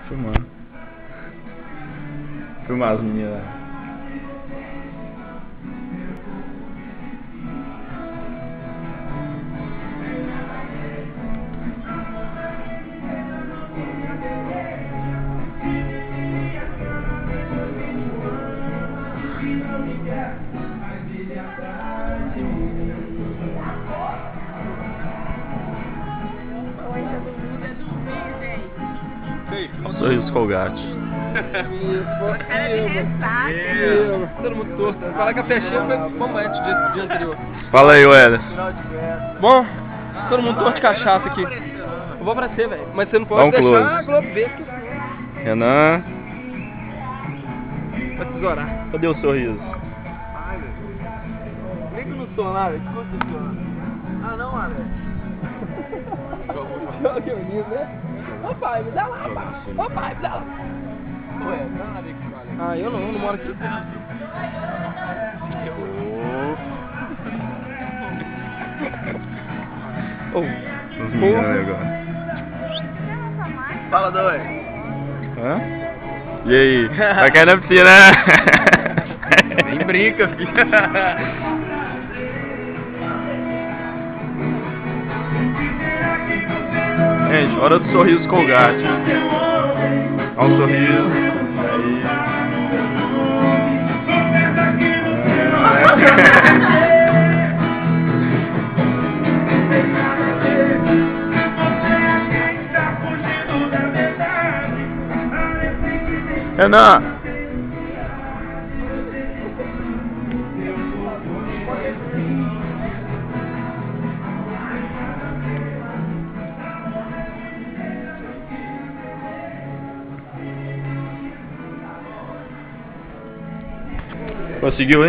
Filmando. Filmar as meninas. Olha o sorriso Colgate. Todo mundo torto. Falar que a festinha foi bombante do dia anterior. Fala aí, Welles. Bom, todo mundo torto de cachaça aqui. Eu vou pra você, velho. Mas você não pode Dá um deixar close. a Globo ver que Renan. vai tesourar. Cadê o sorriso? Ai, velho. Liga no som lá, velho. Escuta o som. Ah, não, mano. Que bonito, né? Ô pai, me dá lá, pai. Ô pai, me dá lá. Ué, não é que vale. Ah, eu não moro aqui. Oh, os meninos aí agora. Fala, dois. Hã? E aí? Vai cair na piscina? Nem brinca, filho. Gente, hora do sorriso Colgate. Olha um sorriso. Aí. Renan. Conseguiu, hein?